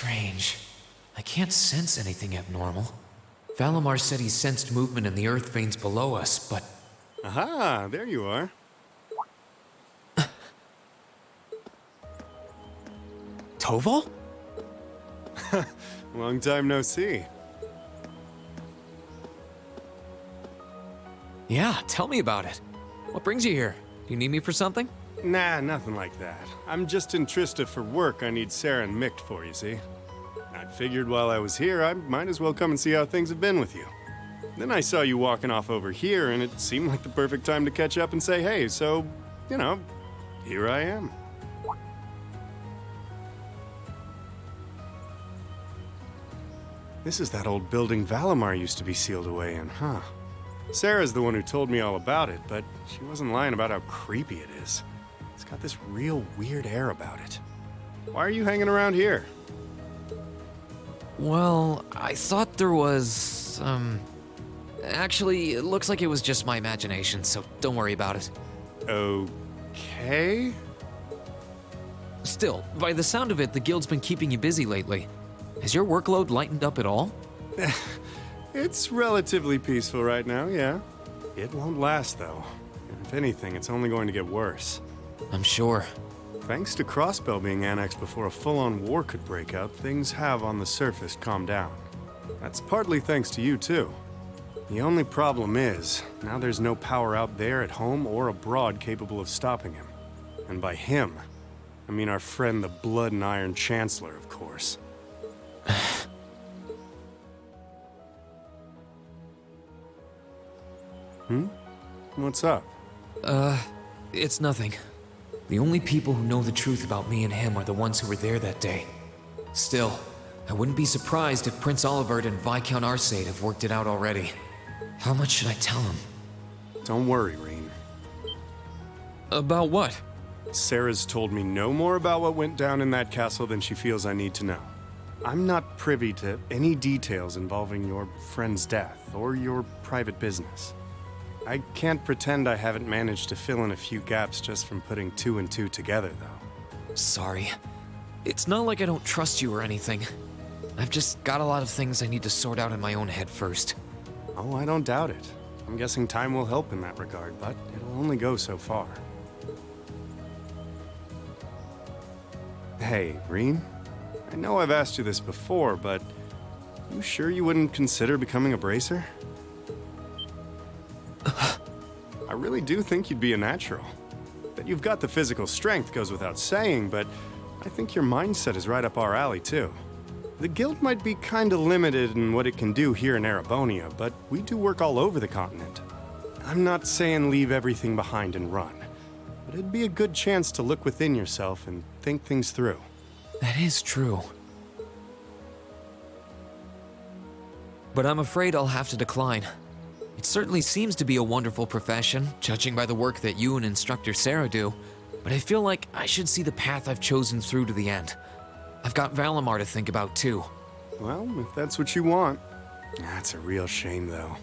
strange. I can't sense anything abnormal. Valimar said he sensed movement in the earth veins below us, but... Aha, there you are. Toval? Long time no see. Yeah, tell me about it. What brings you here? Do you need me for something? Nah, nothing like that. I'm just in Trista for work I need Sarah and Mick for, you see. I figured while I was here, I might as well come and see how things have been with you. Then I saw you walking off over here, and it seemed like the perfect time to catch up and say hey, so, you know, here I am. This is that old building Valimar used to be sealed away in, huh? Sarah's the one who told me all about it, but she wasn't lying about how creepy it is. It's got this real weird air about it. Why are you hanging around here? Well, I thought there was, Actually, it looks like it was just my imagination, so don't worry about it. Okay? Still, by the sound of it, the guild's been keeping you busy lately. Has your workload lightened up at all? It's relatively peaceful right now, yeah. It won't last, though. If anything, it's only going to get worse. I'm sure. Thanks to Crossbell being annexed before a full-on war could break out, things have on the surface calmed down. That's partly thanks to you, too. The only problem is, now there's no power out there at home or abroad capable of stopping him. And by him, I mean our friend the Blood and Iron Chancellor, of course. What's up? It's nothing. The only people who know the truth about me and him are the ones who were there that day. Still, I wouldn't be surprised if Prince Olivert and Viscount Arcade have worked it out already. How much should I tell him? Don't worry, Rean. About what? Sarah's told me no more about what went down in that castle than she feels I need to know. I'm not privy to any details involving your friend's death or your private business. I can't pretend I haven't managed to fill in a few gaps just from putting two and two together, though. Sorry. It's not like I don't trust you or anything. I've just got a lot of things I need to sort out in my own head first. Oh, I don't doubt it. I'm guessing time will help in that regard, but it'll only go so far. Hey, Rean? I know I've asked you this before, but you sure you wouldn't consider becoming a bracer? I really do think you'd be a natural. That you've got the physical strength goes without saying, but I think your mindset is right up our alley, too. The guild might be kinda limited in what it can do here in Erebonia, but we do work all over the continent. I'm not saying leave everything behind and run, but it'd be a good chance to look within yourself and think things through. That is true. But I'm afraid I'll have to decline. It certainly seems to be a wonderful profession, judging by the work that you and Instructor Sarah do, but I feel like I should see the path I've chosen through to the end. I've got Valimar to think about, too. Well, if that's what you want. That's a real shame, though.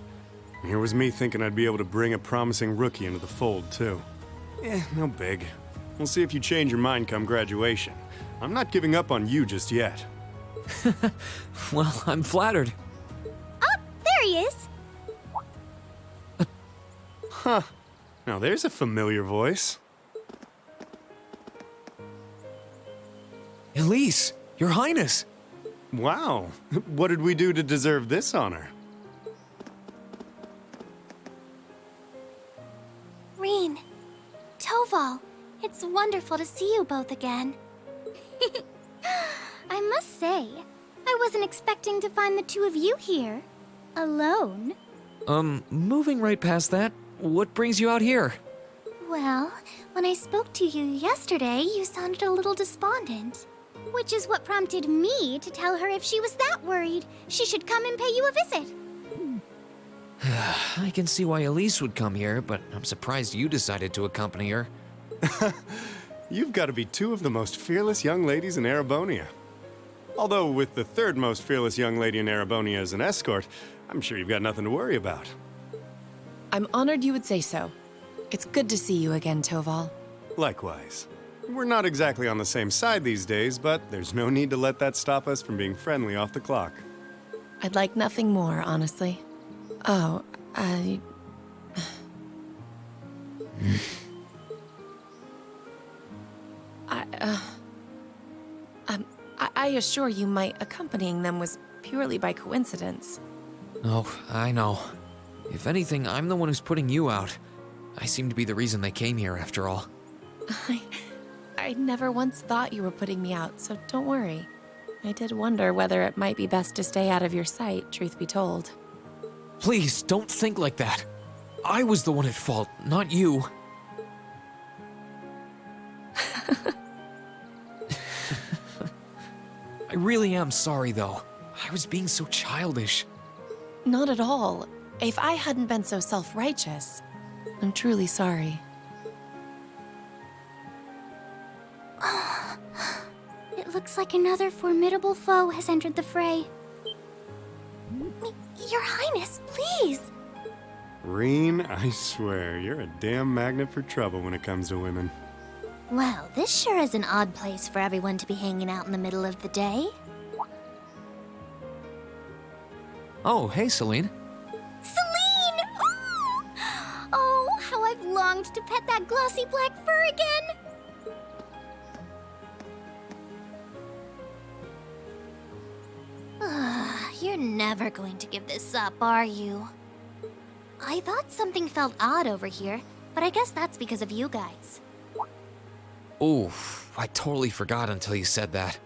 Here was me thinking I'd be able to bring a promising rookie into the fold, too. No big. We'll see if you change your mind come graduation. I'm not giving up on you just yet. Well, I'm flattered. Oh, there he is! Huh. Now there's a familiar voice. Elise, Your Highness! Wow. What did we do to deserve this honor? Rean, Toval, it's wonderful to see you both again. I must say, I wasn't expecting to find the two of you here. Alone. Moving right past that, what brings you out here? Well, when I spoke to you yesterday, you sounded a little despondent. Which is what prompted me to tell her if she was that worried, she should come and pay you a visit. I can see why Elise would come here, but I'm surprised you decided to accompany her. You've got to be two of the most fearless young ladies in Erebonia. Although with the third most fearless young lady in Erebonia as an escort, I'm sure you've got nothing to worry about. I'm honored you would say so. It's good to see you again, Toval. Likewise. We're not exactly on the same side these days, but there's no need to let that stop us from being friendly off the clock. I'd like nothing more, honestly. Oh, I assure you my accompanying them was purely by coincidence. Oh, I know. If anything, I'm the one who's putting you out. I seem to be the reason they came here, after all. I never once thought you were putting me out, so don't worry. I did wonder whether it might be best to stay out of your sight, truth be told. Please, don't think like that. I was the one at fault, not you. I really am sorry, though. I was being so childish. Not at all. If I hadn't been so self-righteous, I'm truly sorry. It looks like another formidable foe has entered the fray. Your Highness, please! Rean, I swear, you're a damn magnet for trouble when it comes to women. Well, this sure is an odd place for everyone to be hanging out in the middle of the day. Oh, hey, Celine. Celine! Ooh! Oh, how I've longed to pet that glossy black fur again! You're never going to give this up, are you? I thought something felt odd over here, but I guess that's because of you guys. Oh, I totally forgot until you said that.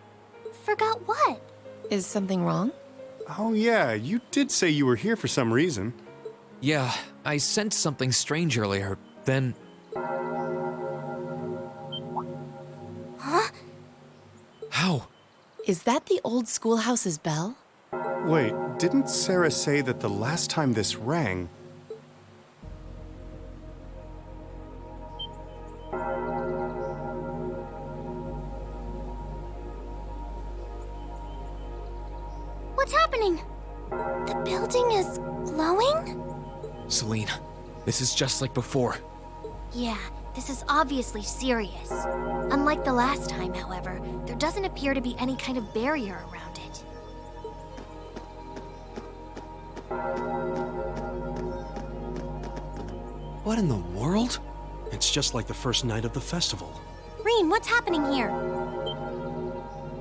Forgot what? Is something wrong? Oh yeah, you did say you were here for some reason. Yeah, I sensed something strange earlier, then... Huh? How? Is that the old schoolhouse's bell? Wait, didn't Sarah say that the last time this rang... What's happening? The building is glowing? Celine, this is just like before. Yeah, this is obviously serious. Unlike the last time, however, there doesn't appear to be any kind of barrier around it. What in the world? It's just like the first night of the festival. Rean, what's happening here?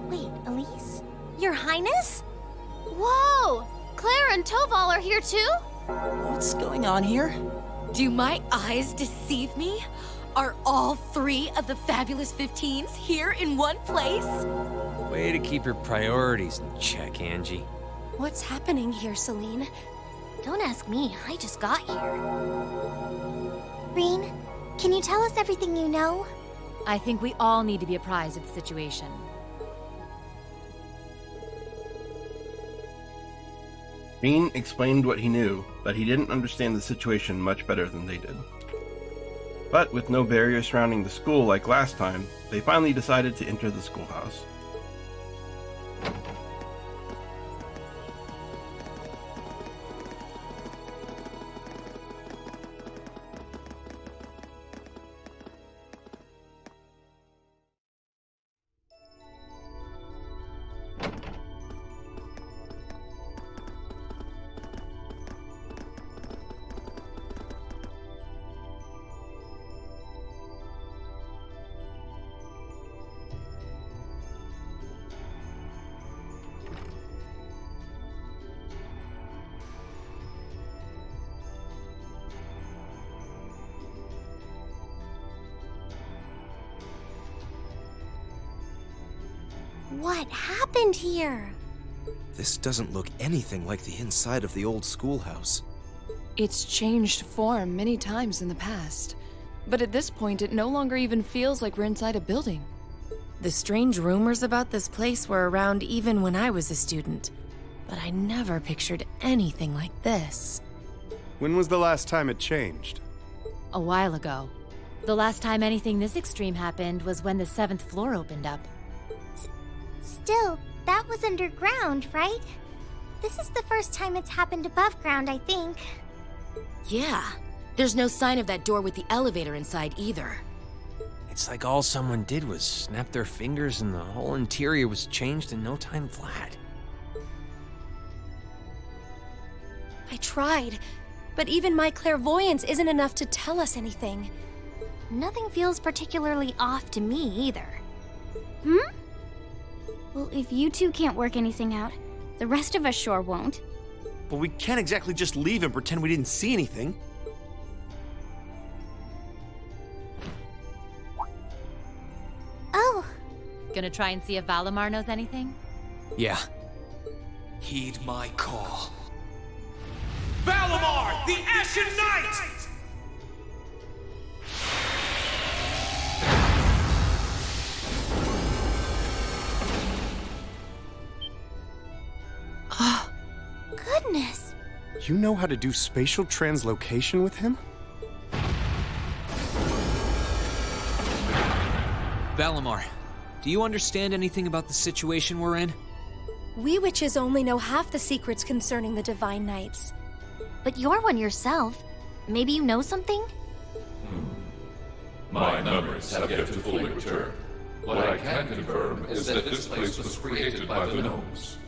Wait, Elise? Your Highness? Whoa! Claire and Toval are here too? What's going on here? Do my eyes deceive me? Are all 3 of the fabulous 15s here in one place? Way to keep your priorities in check, Angie. What's happening here, Celine? Don't ask me, I just got here. Rean, can you tell us everything you know? I think we all need to be apprised of the situation. Rean explained what he knew, but he didn't understand the situation much better than they did. But with no barrier surrounding the school like last time, they finally decided to enter the schoolhouse. What happened here? This doesn't look anything like the inside of the old schoolhouse. It's changed form many times in the past, but at this point it no longer even feels like we're inside a building. The strange rumors about this place were around even when I was a student, but I never pictured anything like this. When was the last time it changed? A while ago. The last time anything this extreme happened was when the 7th floor opened up. Still, that was underground, right? This is the first time it's happened above ground, I think. Yeah. There's no sign of that door with the elevator inside either. It's like all someone did was snap their fingers and the whole interior was changed in no time flat. I tried, but even my clairvoyance isn't enough to tell us anything. Nothing feels particularly off to me either. Well, if you two can't work anything out, the rest of us sure won't. But we can't exactly just leave and pretend we didn't see anything. Oh, Gonna try and see if Valimar knows anything? Yeah. Heed my call. Valimar, the Ashen Knight! goodness. You know how to do spatial translocation with him? Valimar, do you understand anything about the situation we're in? We witches only know half the secrets concerning the Divine Knights. But you're one yourself. Maybe you know something? My memories have yet to fully return. What I can confirm is that this place was created by the Gnomes.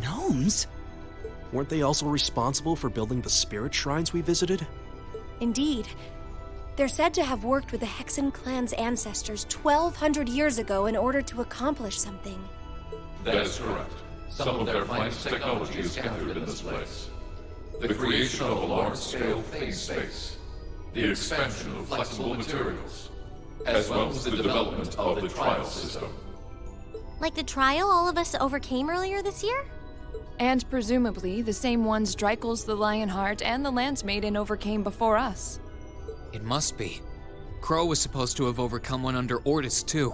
Gnomes? Weren't they also responsible for building the spirit shrines we visited? Indeed. They're said to have worked with the Hexen clan's ancestors 1,200 years ago in order to accomplish something. That is correct. Some of their finest technology is gathered in this place. The creation of a large-scale phase space, the expansion of flexible materials, as well as the development of the trial system. Like the trial all of us overcame earlier this year? And presumably the same ones Dreikels the Lionheart and the Lance Maiden overcame before us. It must be. Crow was supposed to have overcome one under Ordis, too.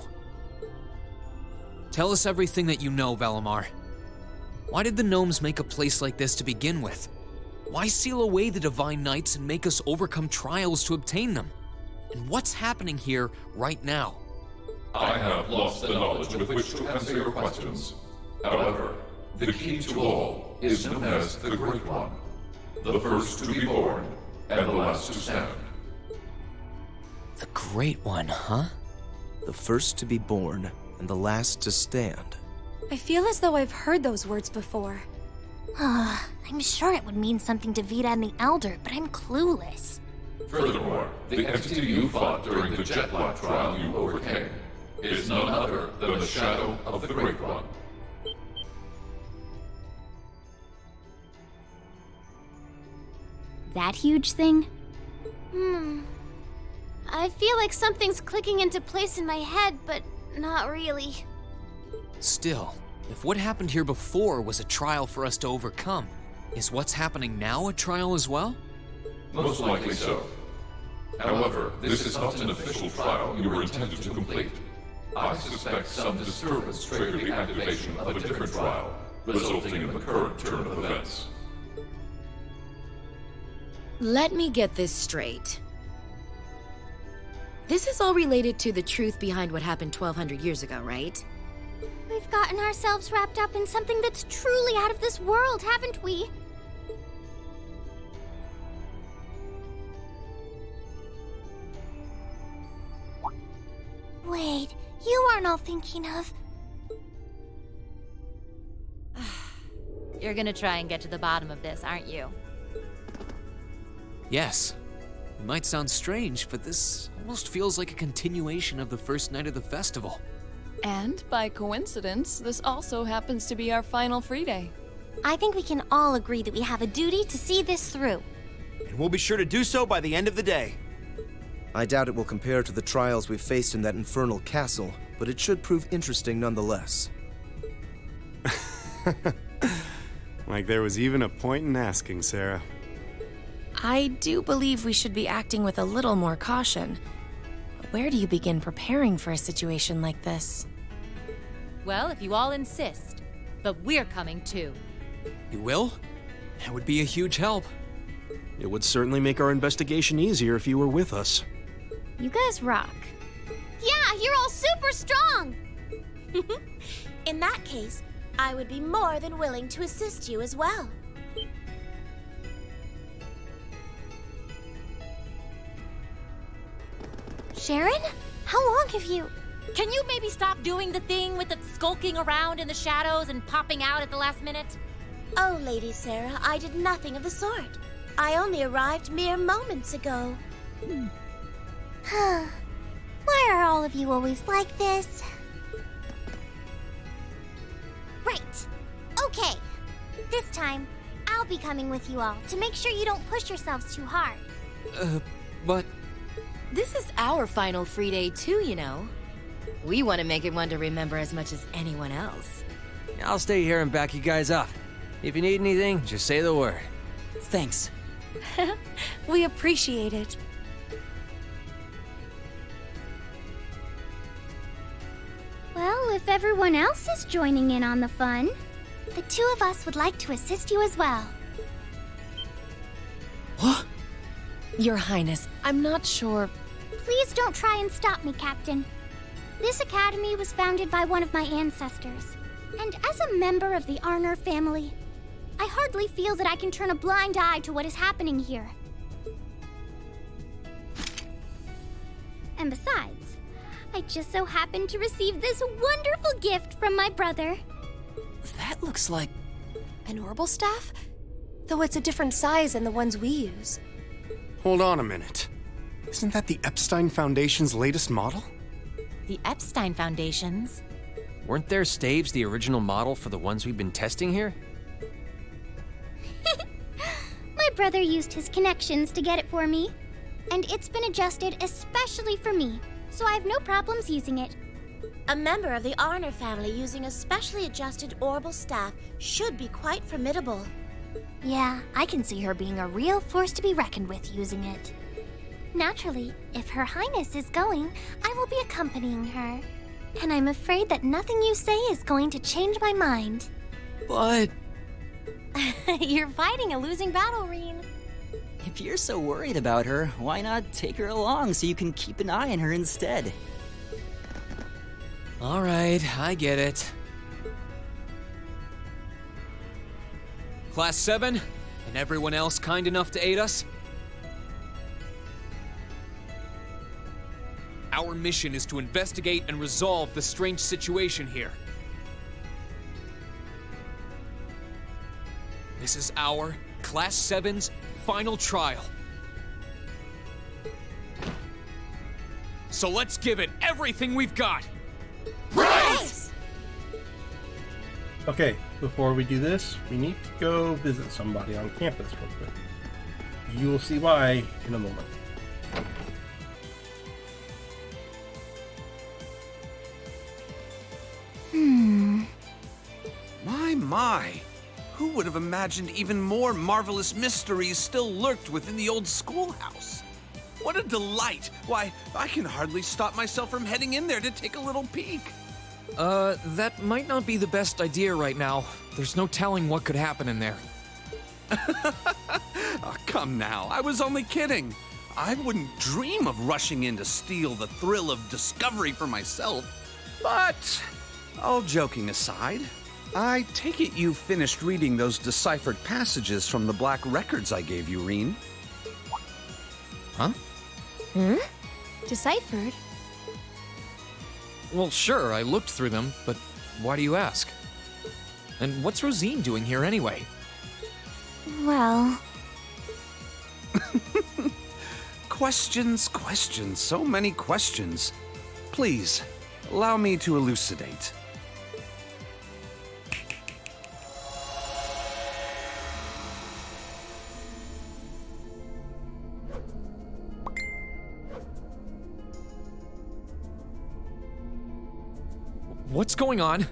Tell us everything that you know, Valimar. Why did the Gnomes make a place like this to begin with? Why seal away the Divine Knights and make us overcome trials to obtain them? And what's happening here right now? I have lost the knowledge with which to answer your questions. However, the key to all is known as the Great One, the first to be born and the last to stand. The Great One, huh? The first to be born and the last to stand. I feel as though I've heard those words before. I'm sure it would mean something to Vida and the Elder, but I'm clueless. Furthermore, the entity you fought during the Jet Black trial you overcame is none other than the shadow of the Great One. That huge thing? I feel like something's clicking into place in my head, but not really. Still, if what happened here before was a trial for us to overcome, is what's happening now a trial as well? Most likely so. However, this is not an official trial you were intended to complete. I suspect some disturbance triggered the activation of a different trial, resulting in the current turn of events. Let me get this straight. This is all related to the truth behind what happened 1,200 years ago, right? We've gotten ourselves wrapped up in something that's truly out of this world, haven't we? Wait, you aren't all thinking of... You're gonna try and get to the bottom of this, aren't you? Yes. It might sound strange, but this almost feels like a continuation of the first night of the festival. And by coincidence, this also happens to be our final free day. I think we can all agree that we have a duty to see this through. And we'll be sure to do so by the end of the day. I doubt it will compare to the trials we've faced in that infernal castle, but it should prove interesting nonetheless. Like there was even a point in asking, Sarah. I do believe we should be acting with a little more caution. But where do you begin preparing for a situation like this? Well, if you all insist. But we're coming too. You will? That would be a huge help. It would certainly make our investigation easier if you were with us. You guys rock. Yeah, you're all super strong! In that case, I would be more than willing to assist you as well. Sharon? How long have you... Can you maybe stop doing the thing with the skulking around in the shadows and popping out at the last minute? Oh, Lady Sarah, I did nothing of the sort. I only arrived mere moments ago. Why are all of you always like this? Right. Okay. This time, I'll be coming with you all to make sure you don't push yourselves too hard. But... This is our final free day too, you know. We want to make it one to remember as much as anyone else. I'll stay here and back you guys up. If you need anything, just say the word. Thanks. We appreciate it. Well, if everyone else is joining in on the fun, the two of us would like to assist you as well. What? Your Highness, I'm not sure. Please don't try and stop me, Captain. This academy was founded by one of my ancestors, and as a member of the Arner family, I hardly feel that I can turn a blind eye to what is happening here. And besides, I just so happened to receive this wonderful gift from my brother. That looks like... An orbital staff? Though it's a different size than the ones we use. Hold on a minute. Isn't that the Epstein Foundation's latest model? The Epstein Foundations? Weren't their staves the original model for the ones we've been testing here? My brother used his connections to get it for me, and it's been adjusted especially for me, so I have no problems using it. A member of the Arner family using a specially adjusted orbital staff should be quite formidable. Yeah, I can see her being a real force to be reckoned with using it. Naturally, if Her Highness is going, I will be accompanying her. And I'm afraid that nothing you say is going to change my mind. But... You're fighting a losing battle, Rean. if you're so worried about her, why not take her along so you can keep an eye on her instead? All right, I get it. Class 7, and everyone else kind enough to aid us? Our mission is to investigate and resolve the strange situation here. This is our Class 7's final trial. So let's give it everything we've got. Right! Okay, before we do this, we need to go visit somebody on campus real quick. You will see why in a moment. My! Who would have imagined even more marvelous mysteries still lurked within the old schoolhouse? What a delight! Why, I can hardly stop myself from heading in there to take a little peek. That might not be the best idea right now. There's no telling what could happen in there. Oh, come now, I was only kidding. I wouldn't dream of rushing in to steal the thrill of discovery for myself. But, all joking aside, I take it you finished reading those deciphered passages from the black records I gave you, Rean? Huh? Hmm? Deciphered? Well, sure, I looked through them, but why do you ask? And what's Rosine doing here anyway? Well... Questions, so many questions. Please, allow me to elucidate. What's going on?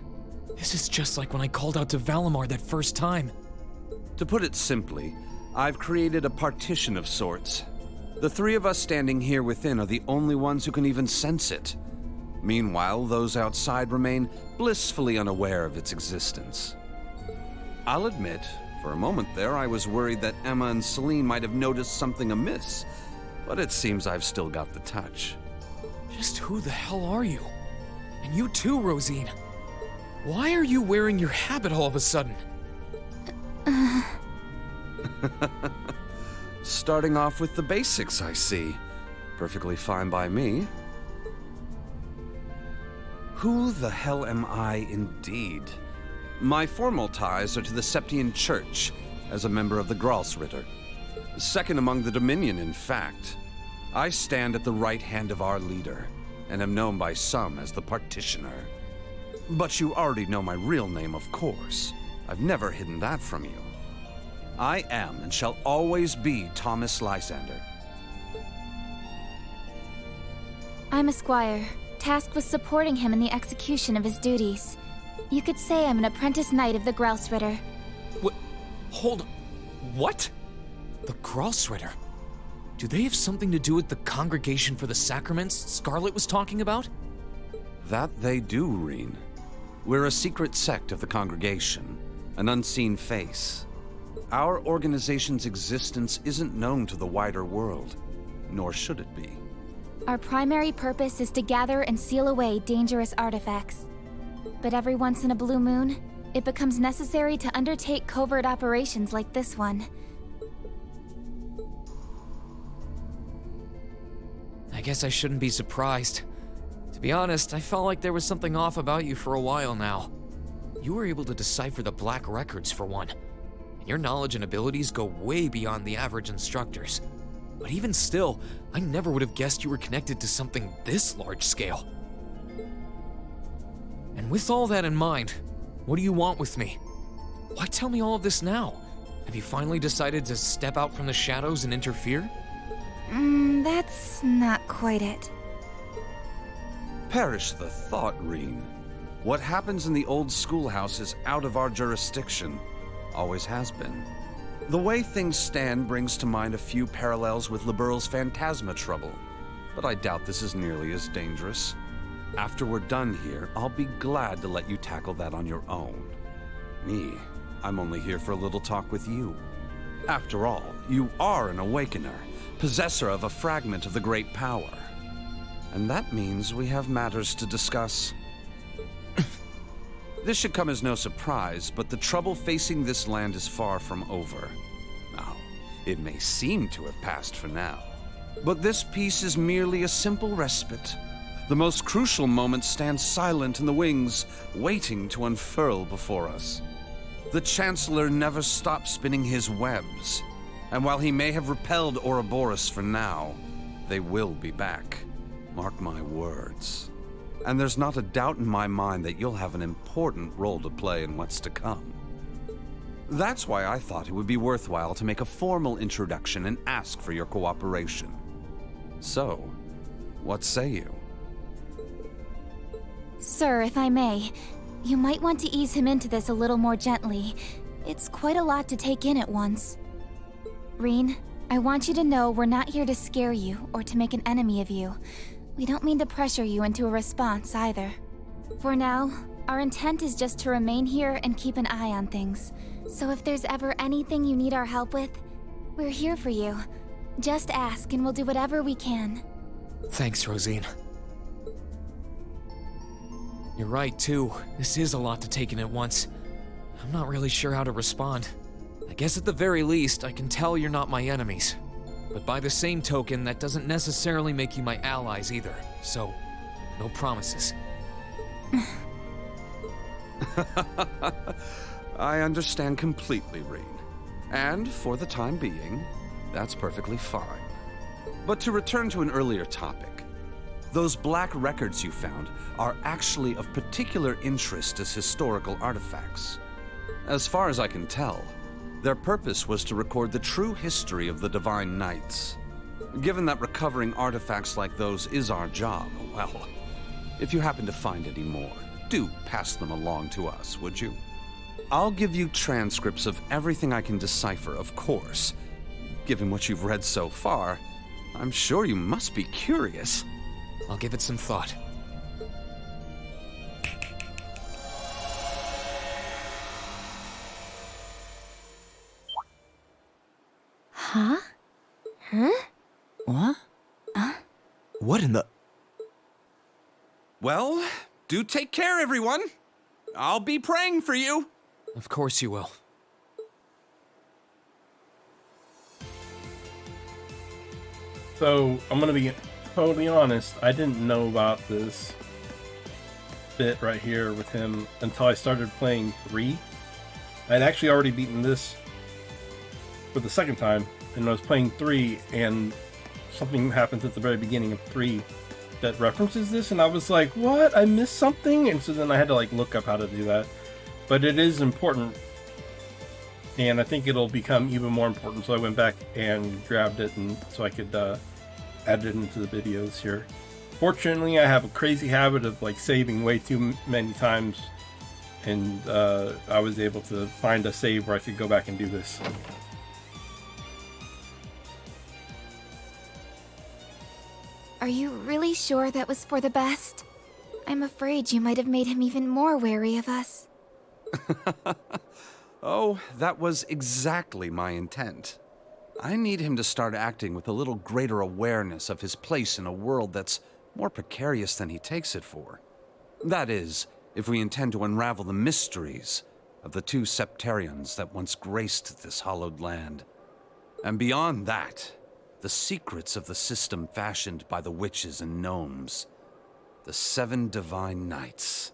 This is just like when I called out to Valimar that first time. To put it simply, I've created a partition of sorts. The three of us standing here within are the only ones who can even sense it. Meanwhile, those outside remain blissfully unaware of its existence. I'll admit, for a moment there, I was worried that Emma and Celine might have noticed something amiss, but it seems I've still got the touch. Just who the hell are you? And you too, Rosine. Why are you wearing your habit all of a sudden? Starting off with the basics, I see. Perfectly fine by me. Who the hell am I indeed? My formal ties are to the Septian Church, as a member of the Gralsritter. Second among the Dominion, in fact. I stand at the right hand of our leader, and am known by some as the Partitioner. But you already know my real name, of course. I've never hidden that from you. I am and shall always be Thomas Lysander. I'm a squire, tasked with supporting him in the execution of his duties. You could say I'm an apprentice knight of the Gralsritter. What? Hold on. What? The Gralsritter? Do they have something to do with the Congregation for the Sacraments Scarlet was talking about? That they do, Rean. We're a secret sect of the Congregation, an unseen face. Our organization's existence isn't known to the wider world, nor should it be. Our primary purpose is to gather and seal away dangerous artifacts. But every once in a blue moon, it becomes necessary to undertake covert operations like this one. I guess I shouldn't be surprised. To be honest, I felt like there was something off about you for a while now. You were able to decipher the Black Records for one, and your knowledge and abilities go way beyond the average instructors. But even still, I never would have guessed you were connected to something this large scale. And with all that in mind, what do you want with me? Why tell me all of this now? Have you finally decided to step out from the shadows and interfere? That's not quite it. Perish the thought, Rean. What happens in the old schoolhouse is out of our jurisdiction. Always has been. The way things stand brings to mind a few parallels with Liberl's Phantasma trouble, but I doubt this is nearly as dangerous. After we're done here, I'll be glad to let you tackle that on your own. Me, I'm only here for a little talk with you. After all, you are an Awakener, possessor of a fragment of the Great Power. And that means we have matters to discuss. This should come as no surprise, but the trouble facing this land is far from over. Now, it may seem to have passed for now, but this peace is merely a simple respite. The most crucial moment stands silent in the wings, waiting to unfurl before us. The Chancellor never stops spinning his webs, and while he may have repelled Ouroboros for now, they will be back. Mark my words. And there's not a doubt in my mind that you'll have an important role to play in what's to come. That's why I thought it would be worthwhile to make a formal introduction and ask for your cooperation. So, what say you? Sir, if I may, you might want to ease him into this a little more gently. It's quite a lot to take in at once. Rean, I want you to know we're not here to scare you or to make an enemy of you. We don't mean to pressure you into a response either. For now, our intent is just to remain here and keep an eye on things. So if there's ever anything you need our help with, we're here for you. Just ask and we'll do whatever we can. Thanks, Rosine. You're right, too. This is a lot to take in at once. I'm not really sure how to respond. I guess at the very least, I can tell you're not my enemies. But by the same token, that doesn't necessarily make you my allies either. So, no promises. I understand completely, Rean. And for the time being, that's perfectly fine. But to return to an earlier topic, those black records you found are actually of particular interest as historical artifacts. As far as I can tell, their purpose was to record the true history of the Divine Knights. Given that recovering artifacts like those is our job, well, if you happen to find any more, do pass them along to us, would you? I'll give you transcripts of everything I can decipher, of course. Given what you've read so far, I'm sure you must be curious. I'll give it some thought. Huh? What? What in the... Well, do take care, everyone. I'll be praying for you. Of course you will. So, I'm gonna be totally honest, I didn't know about this bit right here with him until I started playing 3. I'd actually already beaten this for the second time, and I was playing 3, and something happens at the very beginning of 3 that references this, and I was like, what? I missed something? And so then I had to like look up how to do that. But it is important, and I think it'll become even more important, so I went back and grabbed it and so I could add it into the videos here. Fortunately, I have a crazy habit of like saving way too many times, and I was able to find a save where I could go back and do this. Are you really sure that was for the best? I'm afraid you might have made him even more wary of us. Oh, that was exactly my intent. I need him to start acting with a little greater awareness of his place in a world that's more precarious than he takes it for. That is, if we intend to unravel the mysteries of the 2 Septarians that once graced this hallowed land. And beyond that, the secrets of the system fashioned by the witches and gnomes. The 7 divine knights.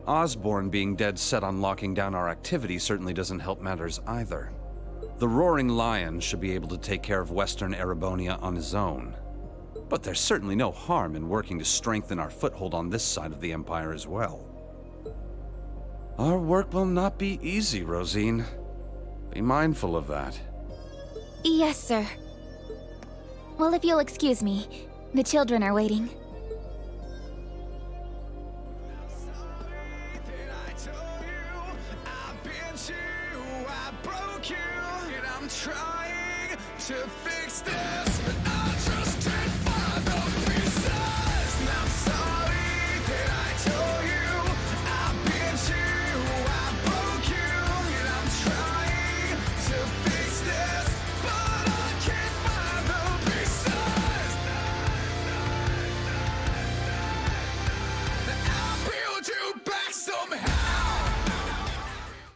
Osborne being dead set on locking down our activity certainly doesn't help matters either. The Roaring Lion should be able to take care of Western Erebonia on his own. But there's certainly no harm in working to strengthen our foothold on this side of the Empire as well. Our work will not be easy, Rosine. Be mindful of that. Yes, sir. Well, if you'll excuse me, the children are waiting. Trying to fix this.